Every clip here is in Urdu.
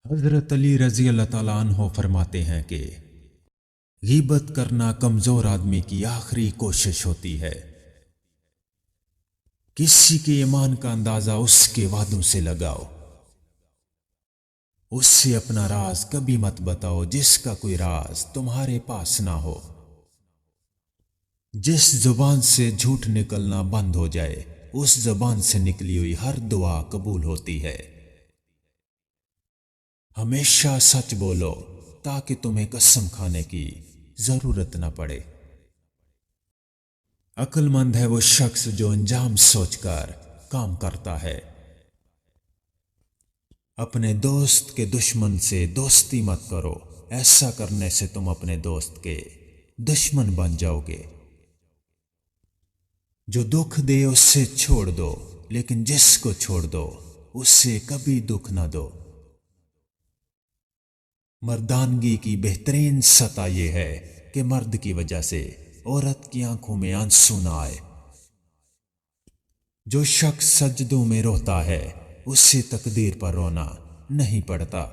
حضرت علی رضی اللہ تعالیٰ عنہ فرماتے ہیں کہ غیبت کرنا کمزور آدمی کی آخری کوشش ہوتی ہے۔ کسی کے ایمان کا اندازہ اس کے وعدوں سے لگاؤ، اس سے اپنا راز کبھی مت بتاؤ جس کا کوئی راز تمہارے پاس نہ ہو۔ جس زبان سے جھوٹ نکلنا بند ہو جائے اس زبان سے نکلی ہوئی ہر دعا قبول ہوتی ہے۔ ہمیشہ سچ بولو تاکہ تمہیں قسم کھانے کی ضرورت نہ پڑے۔ عقل مند ہے وہ شخص جو انجام سوچ کر کام کرتا ہے۔ اپنے دوست کے دشمن سے دوستی مت کرو، ایسا کرنے سے تم اپنے دوست کے دشمن بن جاؤ گے۔ جو دکھ دے اس سے چھوڑ دو، لیکن جس کو چھوڑ دو اس سے کبھی دکھ نہ دو۔ مردانگی کی بہترین سطح یہ ہے کہ مرد کی وجہ سے عورت کی آنکھوں میں آنسو نہ آئے۔ جو شخص سجدوں میں روتا ہے اس سے تقدیر پر رونا نہیں پڑتا۔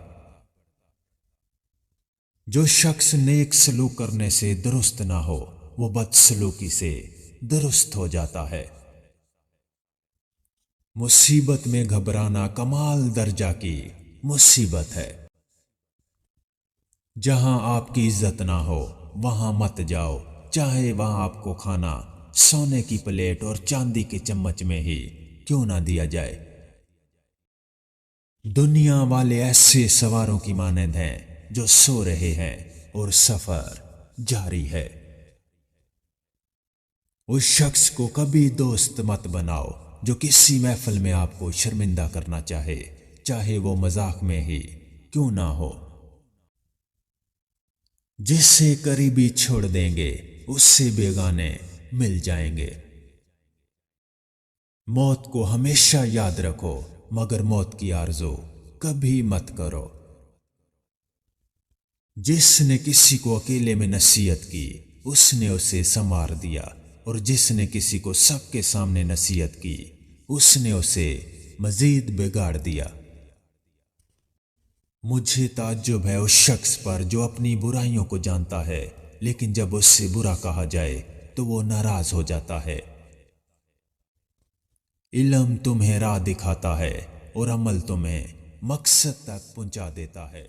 جو شخص نیک سلوک کرنے سے درست نہ ہو وہ بد سلوکی سے درست ہو جاتا ہے۔ مصیبت میں گھبرانا کمال درجہ کی مصیبت ہے۔ جہاں آپ کی عزت نہ ہو وہاں مت جاؤ، چاہے وہاں آپ کو کھانا سونے کی پلیٹ اور چاندی کے چمچ میں ہی کیوں نہ دیا جائے۔ دنیا والے ایسے سواروں کی مانند ہیں جو سو رہے ہیں اور سفر جاری ہے۔ اس شخص کو کبھی دوست مت بناؤ جو کسی محفل میں آپ کو شرمندہ کرنا چاہے، چاہے وہ مذاق میں ہی کیوں نہ ہو۔ جس سے قریبی چھوڑ دیں گے اس سے بیگانے مل جائیں گے۔ موت کو ہمیشہ یاد رکھو مگر موت کی آرزو کبھی مت کرو۔ جس نے کسی کو اکیلے میں نصیحت کی اس نے اسے سنوار دیا، اور جس نے کسی کو سب کے سامنے نصیحت کی اس نے اسے مزید بگاڑ دیا۔ مجھے تعجب ہے اس شخص پر جو اپنی برائیوں کو جانتا ہے لیکن جب اس سے برا کہا جائے تو وہ ناراض ہو جاتا ہے۔ علم تمہیں راہ دکھاتا ہے اور عمل تمہیں مقصد تک پہنچا دیتا ہے۔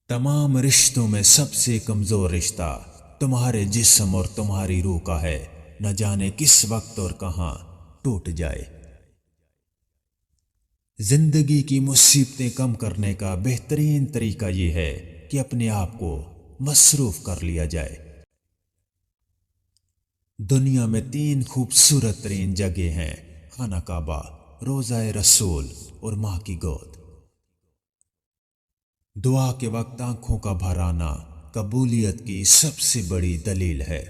تمام رشتوں میں سب سے کمزور رشتہ تمہارے جسم اور تمہاری روح کا ہے، نہ جانے کس وقت اور کہاں ٹوٹ جائے۔ زندگی کی مصیبتیں کم کرنے کا بہترین طریقہ یہ ہے کہ اپنے آپ کو مصروف کر لیا جائے۔ دنیا میں 3 خوبصورت ترین جگہ ہیں: خانہ کعبہ، روضہ رسول اور ماں کی گود۔ دعا کے وقت آنکھوں کا بھر آنا قبولیت کی سب سے بڑی دلیل ہے۔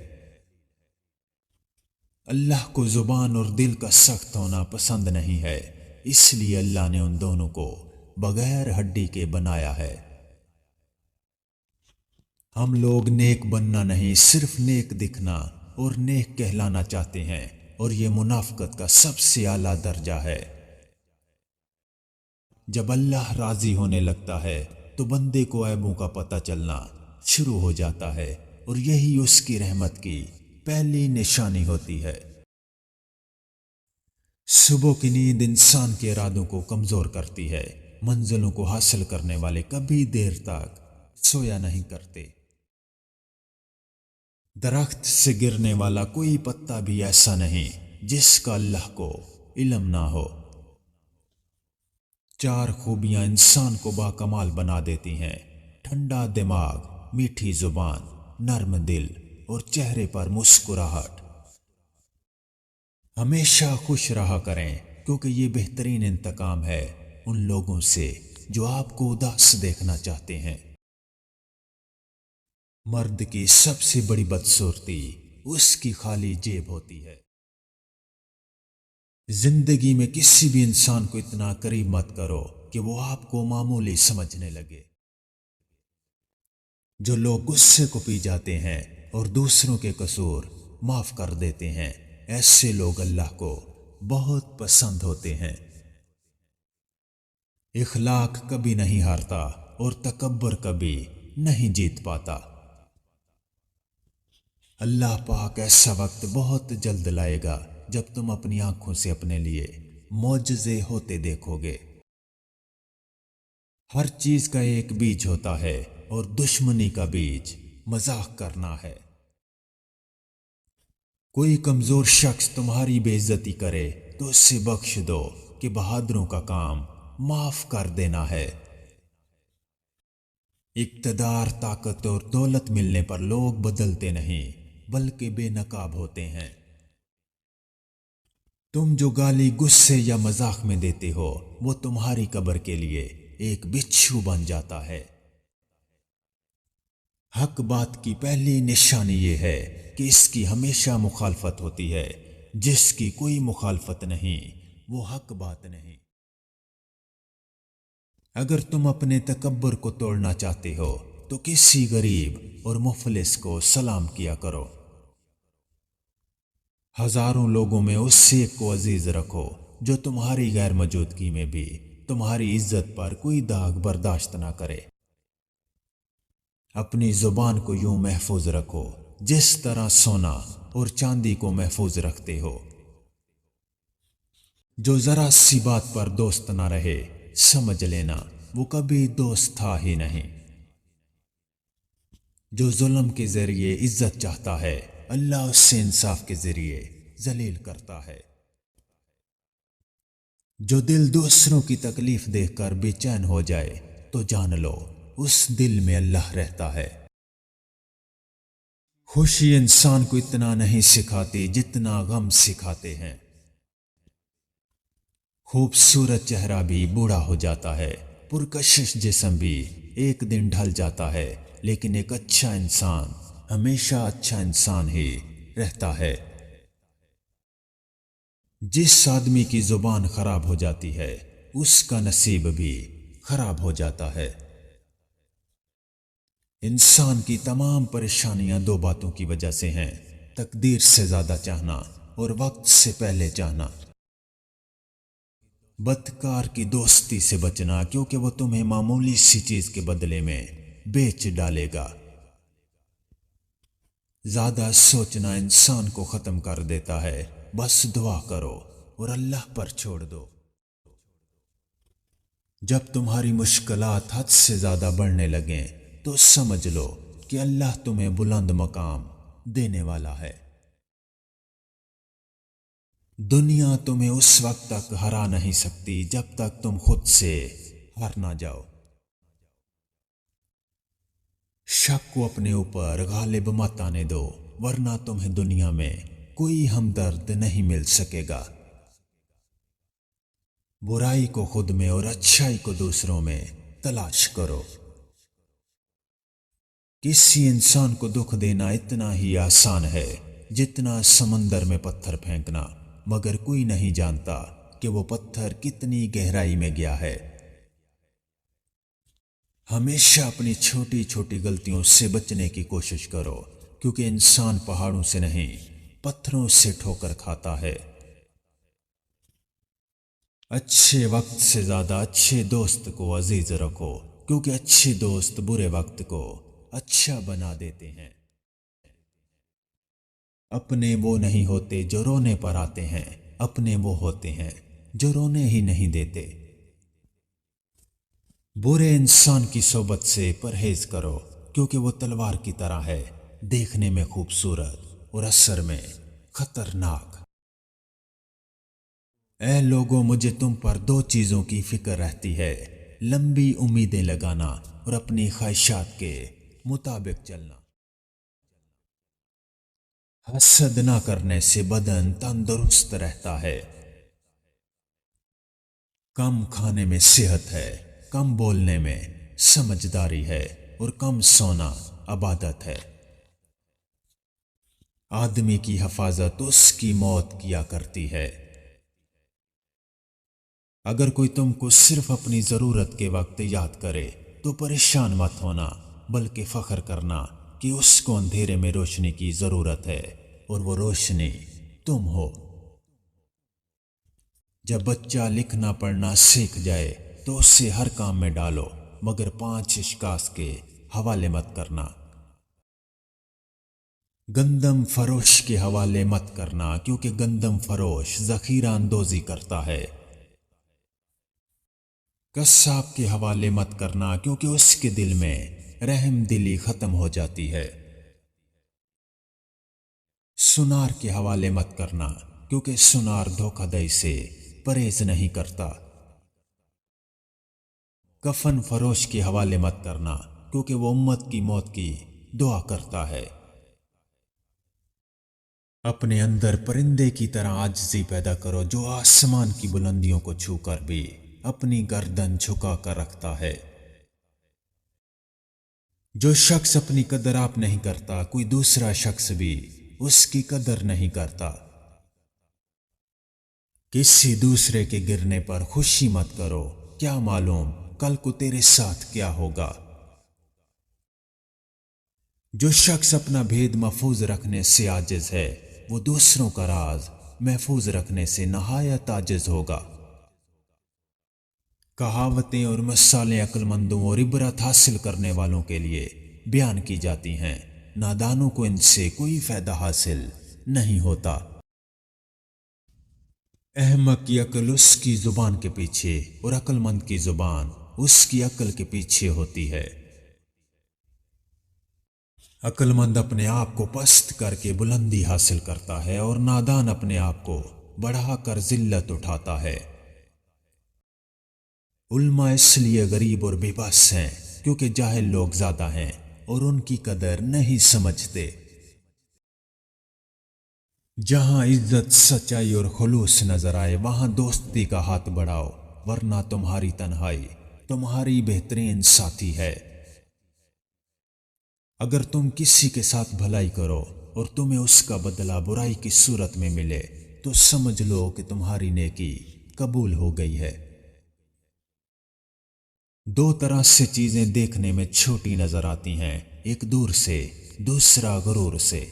اللہ کو زبان اور دل کا سخت ہونا پسند نہیں ہے، اس لیے اللہ نے ان دونوں کو بغیر ہڈی کے بنایا ہے۔ ہم لوگ نیک بننا نہیں صرف نیک دکھنا اور نیک کہلانا چاہتے ہیں، اور یہ منافقت کا سب سے اعلیٰ درجہ ہے۔ جب اللہ راضی ہونے لگتا ہے تو بندے کو عیبوں کا پتہ چلنا شروع ہو جاتا ہے، اور یہی اس کی رحمت کی پہلی نشانی ہوتی ہے۔ صبح کی نیند انسان کے ارادوں کو کمزور کرتی ہے۔ منزلوں کو حاصل کرنے والے کبھی دیر تک سویا نہیں کرتے۔ درخت سے گرنے والا کوئی پتا بھی ایسا نہیں جس کا اللہ کو علم نہ ہو۔ 4 خوبیاں انسان کو باکمال بنا دیتی ہیں: ٹھنڈا دماغ، میٹھی زبان، نرم دل اور چہرے پر مسکراہٹ۔ ہمیشہ خوش رہا کریں کیونکہ یہ بہترین انتقام ہے ان لوگوں سے جو آپ کو اداس دیکھنا چاہتے ہیں۔ مرد کی سب سے بڑی بدصورتی اس کی خالی جیب ہوتی ہے۔ زندگی میں کسی بھی انسان کو اتنا قریب مت کرو کہ وہ آپ کو معمولی سمجھنے لگے۔ جو لوگ غصے کو پی جاتے ہیں اور دوسروں کے قصور معاف کر دیتے ہیں، ایسے لوگ اللہ کو بہت پسند ہوتے ہیں۔ اخلاق کبھی نہیں ہارتا اور تکبر کبھی نہیں جیت پاتا۔ اللہ پاک ایسا وقت بہت جلد لائے گا جب تم اپنی آنکھوں سے اپنے لیے معجزے ہوتے دیکھو گے۔ ہر چیز کا ایک بیج ہوتا ہے اور دشمنی کا بیج مذاق کرنا ہے۔ کوئی کمزور شخص تمہاری بے عزتی کرے تو اسے بخش دو کہ بہادروں کا کام معاف کر دینا ہے۔ اقتدار، طاقت اور دولت ملنے پر لوگ بدلتے نہیں بلکہ بے نقاب ہوتے ہیں۔ تم جو گالی غصے یا مذاق میں دیتے ہو وہ تمہاری قبر کے لیے ایک بچھو بن جاتا ہے۔ حق بات کی پہلی نشانی یہ ہے کہ اس کی ہمیشہ مخالفت ہوتی ہے۔ جس کی کوئی مخالفت نہیں وہ حق بات نہیں۔ اگر تم اپنے تکبر کو توڑنا چاہتے ہو تو کسی غریب اور مفلس کو سلام کیا کرو۔ ہزاروں لوگوں میں اس ایک کو عزیز رکھو جو تمہاری غیر موجودگی میں بھی تمہاری عزت پر کوئی داغ برداشت نہ کرے۔ اپنی زبان کو یوں محفوظ رکھو جس طرح سونا اور چاندی کو محفوظ رکھتے ہو۔ جو ذرا سی بات پر دوست نہ رہے سمجھ لینا وہ کبھی دوست تھا ہی نہیں۔ جو ظلم کے ذریعے عزت چاہتا ہے اللہ اس سے انصاف کے ذریعے ذلیل کرتا ہے۔ جو دل دوسروں کی تکلیف دیکھ کر بے چین ہو جائے تو جان لو اس دل میں اللہ رہتا ہے۔ خوشی انسان کو اتنا نہیں سکھاتی جتنا غم سکھاتے ہیں۔ خوبصورت چہرہ بھی بوڑھا ہو جاتا ہے، پرکشش جسم بھی ایک دن ڈھل جاتا ہے، لیکن ایک اچھا انسان ہمیشہ اچھا انسان ہی رہتا ہے۔ جس آدمی کی زبان خراب ہو جاتی ہے اس کا نصیب بھی خراب ہو جاتا ہے۔ انسان کی تمام پریشانیاں دو باتوں کی وجہ سے ہیں: تقدیر سے زیادہ چاہنا اور وقت سے پہلے چاہنا۔ بدکار کی دوستی سے بچنا کیونکہ وہ تمہیں معمولی سی چیز کے بدلے میں بیچ ڈالے گا۔ زیادہ سوچنا انسان کو ختم کر دیتا ہے، بس دعا کرو اور اللہ پر چھوڑ دو۔ جب تمہاری مشکلات حد سے زیادہ بڑھنے لگیں تو سمجھ لو کہ اللہ تمہیں بلند مقام دینے والا ہے۔ دنیا تمہیں اس وقت تک ہرا نہیں سکتی جب تک تم خود سے ہار نہ جاؤ۔ شک کو اپنے اوپر غالب مت آنے دو ورنہ تمہیں دنیا میں کوئی ہمدرد نہیں مل سکے گا۔ برائی کو خود میں اور اچھائی کو دوسروں میں تلاش کرو۔ کسی انسان کو دکھ دینا اتنا ہی آسان ہے جتنا سمندر میں پتھر پھینکنا، مگر کوئی نہیں جانتا کہ وہ پتھر کتنی گہرائی میں گیا ہے۔ ہمیشہ اپنی چھوٹی چھوٹی غلطیوں سے بچنے کی کوشش کرو کیونکہ انسان پہاڑوں سے نہیں پتھروں سے ٹھوکر کھاتا ہے۔ اچھے وقت سے زیادہ اچھے دوست کو عزیز رکھو کیونکہ اچھے دوست برے وقت کو اچھا بنا دیتے ہیں۔ اپنے وہ نہیں ہوتے جو رونے پر آتے ہیں، اپنے وہ ہوتے ہیں جو رونے ہی نہیں دیتے۔ برے انسان کی صحبت سے پرہیز کرو کیونکہ وہ تلوار کی طرح ہے، دیکھنے میں خوبصورت اور اثر میں خطرناک۔ اے لوگوں، مجھے تم پر دو چیزوں کی فکر رہتی ہے: لمبی امیدیں لگانا اور اپنی خواہشات کے مطابق چلنا۔ حسد نہ کرنے سے بدن تندرست رہتا ہے۔ کم کھانے میں صحت ہے، کم بولنے میں سمجھداری ہے اور کم سونا عبادت ہے۔ آدمی کی حفاظت اس کی موت کیا کرتی ہے۔ اگر کوئی تم کو صرف اپنی ضرورت کے وقت یاد کرے تو پریشان مت ہونا بلکہ فخر کرنا کہ اس کو اندھیرے میں روشنی کی ضرورت ہے اور وہ روشنی تم ہو۔ جب بچہ لکھنا پڑھنا سیکھ جائے تو اسے ہر کام میں ڈالو، مگر 5 اشخاص کے حوالے مت کرنا۔ گندم فروش کے حوالے مت کرنا، کیونکہ گندم فروش ذخیرہ اندوزی کرتا ہے۔ قصاب کے حوالے مت کرنا، کیونکہ اس کے دل میں رحم دلی ختم ہو جاتی ہے۔ سنار کے حوالے مت کرنا، کیونکہ سنار دھوکہ دہی سے پرہیز نہیں کرتا۔ کفن فروش کے حوالے مت کرنا، کیونکہ وہ امت کی موت کی دعا کرتا ہے۔ اپنے اندر پرندے کی طرح عاجزی پیدا کرو، جو آسمان کی بلندیوں کو چھو کر بھی اپنی گردن جھکا کر رکھتا ہے۔ جو شخص اپنی قدر آپ نہیں کرتا، کوئی دوسرا شخص بھی اس کی قدر نہیں کرتا۔ کسی دوسرے کے گرنے پر خوشی مت کرو، کیا معلوم کل کو تیرے ساتھ کیا ہوگا۔ جو شخص اپنا بھید محفوظ رکھنے سے عاجز ہے، وہ دوسروں کا راز محفوظ رکھنے سے نہایت عاجز ہوگا۔ کہاوتیں اور مثالیں عقل مندوں اور عبرت حاصل کرنے والوں کے لیے بیان کی جاتی ہیں، نادانوں کو ان سے کوئی فائدہ حاصل نہیں ہوتا۔ احمق کی عقل اس کی زبان کے پیچھے اور عقل مند کی زبان اس کی عقل کے پیچھے ہوتی ہے۔ عقل مند اپنے آپ کو پست کر کے بلندی حاصل کرتا ہے، اور نادان اپنے آپ کو بڑھا کر ذلت اٹھاتا ہے۔ علماء اس لیے غریب اور بے بس ہیں کیونکہ جاہل لوگ زیادہ ہیں اور ان کی قدر نہیں سمجھتے۔ جہاں عزت، سچائی اور خلوص نظر آئے، وہاں دوستی کا ہاتھ بڑھاؤ، ورنہ تمہاری تنہائی تمہاری بہترین ساتھی ہے۔ اگر تم کسی کے ساتھ بھلائی کرو اور تمہیں اس کا بدلہ برائی کی صورت میں ملے، تو سمجھ لو کہ تمہاری نیکی قبول ہو گئی ہے۔ 2 طرح سے چیزیں دیکھنے میں چھوٹی نظر آتی ہیں، ایک دور سے، دوسرا غرور سے۔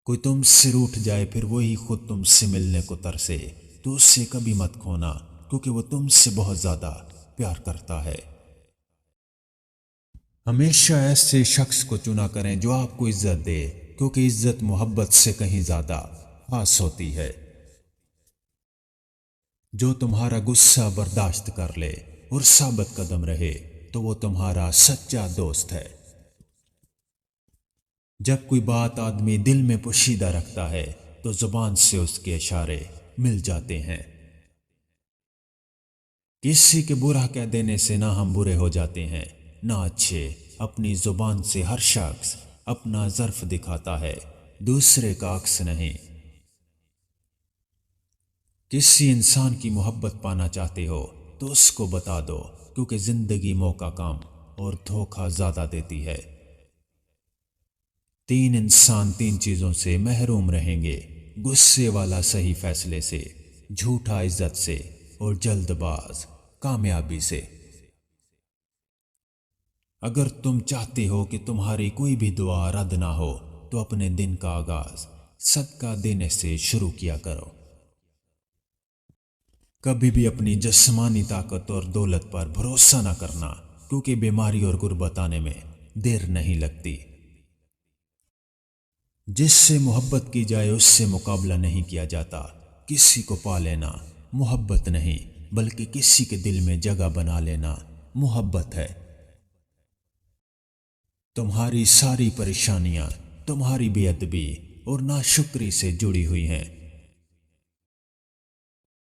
کوئی تم سے روٹھ جائے، پھر وہی خود تم سے ملنے کو ترسے، تو اس سے کبھی مت کھونا، کیونکہ وہ تم سے بہت زیادہ پیار کرتا ہے۔ ہمیشہ ایسے شخص کو چنا کریں جو آپ کو عزت دے، کیونکہ عزت محبت سے کہیں زیادہ خاص ہوتی ہے۔ جو تمہارا غصہ برداشت کر لے اور ثابت قدم رہے، تو وہ تمہارا سچا دوست ہے۔ جب کوئی بات آدمی دل میں پوشیدہ رکھتا ہے، تو زبان سے اس کے اشارے مل جاتے ہیں۔ کسی کے برا کہہ دینے سے نہ ہم برے ہو جاتے ہیں، نہ اچھے۔ اپنی زبان سے ہر شخص اپنا ظرف دکھاتا ہے، دوسرے کا عکس نہیں۔ کسی انسان کی محبت پانا چاہتے ہو تو اس کو بتا دو، کیونکہ زندگی موقع کم اور دھوکہ زیادہ دیتی ہے۔ 3 انسان 3 چیزوں سے محروم رہیں گے: غصے والا صحیح فیصلے سے، جھوٹا عزت سے، اور جلد باز کامیابی سے۔ اگر تم چاہتے ہو کہ تمہاری کوئی بھی دعا رد نہ ہو، تو اپنے دن کا آغاز صدقہ دینے سے شروع کیا کرو۔ کبھی بھی اپنی جسمانی طاقت اور دولت پر بھروسہ نہ کرنا، کیونکہ بیماری اور غربت آنے میں دیر نہیں لگتی۔ جس سے محبت کی جائے اس سے مقابلہ نہیں کیا جاتا۔ کسی کو پا لینا محبت نہیں، بلکہ کسی کے دل میں جگہ بنا لینا محبت ہے۔ تمہاری ساری پریشانیاں تمہاری بے ادبی اور ناشکری سے جڑی ہوئی ہیں۔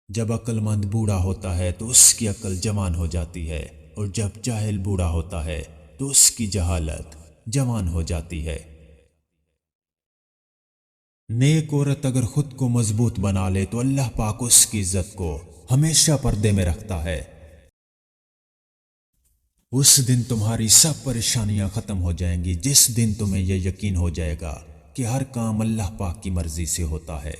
جب عقل مند بوڑھا ہوتا ہے تو اس کی عقل جوان ہو جاتی ہے، اور جب جاہل بوڑھا ہوتا ہے تو اس کی جہالت جوان ہو جاتی ہے۔ نیک عورت اگر خود کو مضبوط بنا لے تو اللہ پاک اس کی عزت کو ہمیشہ پردے میں رکھتا ہے۔ اس دن تمہاری سب پریشانیاں ختم ہو جائیں گی، جس دن تمہیں یہ یقین ہو جائے گا کہ ہر کام اللہ پاک کی مرضی سے ہوتا ہے۔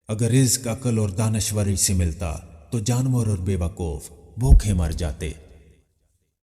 اگر رزق عقل اور دانشوری سے ملتا تو جانور اور بے وقوف بھوکے مر جاتے۔